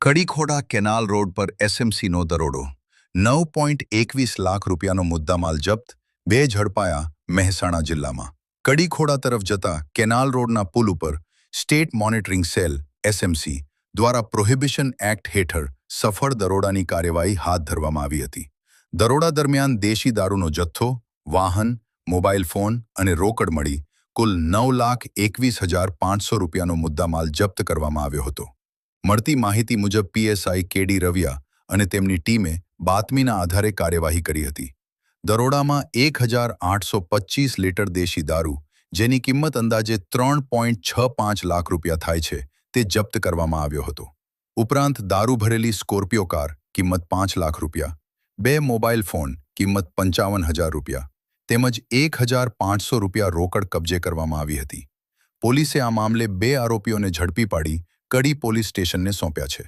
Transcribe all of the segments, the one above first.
કડીખોડા canal road પર એસએમસીનો દરોડો 9.21 લાખ રૂપિયાનો મુદ્દામાલ જપ્ત, 2 ઝડપાયા મહેસાણા જિલ્લામાં. કડીખોડા તરફ જતા કેનાલ રોડના પુલ ઉપર સ્ટેટ મોનિટરિંગ સેલ એસએમસી દ્વારા પ્રોહિબિશન એક્ટ હેઠળ સફળ દરોડાની કાર્યવાહી હાથ ધરવામાં આવી હતી. દરોડા દરમિયાન દેશી દારૂનો જથ્થો, વાહન, મોબાઈલ ફોન અને રોકડ મળી કુલ 9,21,500 રૂપિયાનો મુદ્દામાલ જપ્ત કરવામાં આવ્યો હતો. મળતી માહિતી મુજબ પીએસઆઈ કેડી રવિયા અને તેમની ટીમે બાતમીના આધારે કાર્યવાહી કરી હતી. દરોડામાં 1,825 લીટર દેશી દારૂ, જેની કિંમત અંદાજે 3.65 લાખ રૂપિયા થાય છે, તે જપ્ત કરવામાં આવ્યો હતો. ઉપરાંત દારૂ ભરેલી સ્કોર્પિયો કાર કિંમત 5 લાખ રૂપિયા, 2 મોબાઈલ ફોન કિંમત 55,000 રૂપિયા તેમજ 1,500 રૂપિયા રોકડ કબજે કરવામાં આવી હતી. પોલીસે આ મામલે 2 આરોપીઓને ઝડપી પાડી કડી પોલીસ સ્ટેશનને સોંપ્યા છે.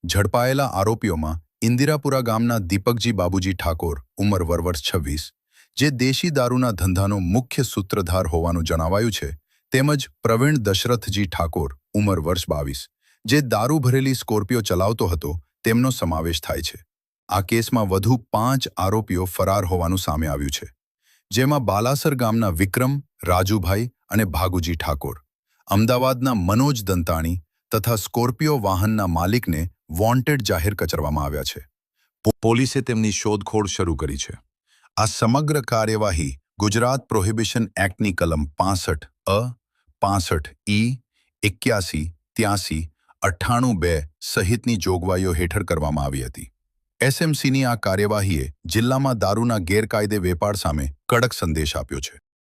ઝડપાયેલા આરોપીઓમાં ઇન્દિરાપુરા ગામના દીપકજી બાબુજી ઠાકોર, ઉંમર વર્ષ 26, જે દેશી દારૂના ધંધાનો મુખ્ય સૂત્રધાર હોવાનું જણાવાયું છે, તેમજ પ્રવીણ દશરથજી ઠાકોર, ઉંમર વર્ષ 22, જે દારૂ ભરેલી સ્કોર્પિયો ચલાવતો હતો, તેમનો સમાવેશ થાય છે. આ કેસમાં વધુ 5 આરોપીઓ ફરાર હોવાનું સામે આવ્યું છે, જેમાં બાલાસર ગામના વિક્રમ, રાજુભાઈ અને ભાગુજી ઠાકોર, અમદાવાદના મનોજ દંતાણી તથા સ્કોર્પિયો વાહનના માલિકને વોન્ટેડ જાહેર કરવામાં આવ્યા છે. પોલીસે તેમની શોધખોળ શરૂ કરી છે. આ સમગ્ર કાર્યવાહી ગુજરાત પ્રોહિબિશન એક્ટની કલમ 65 અ, 65 ઈ, 81, 83, 98(2) સહિતની જોગવાઈઓ હેઠળ કરવામાં આવી હતી. એસએમસીની આ કાર્યવાહીએ જિલ્લામાં દારૂના ગેરકાયદે વેપાર સામે કડક સંદેશ આપ્યો છે.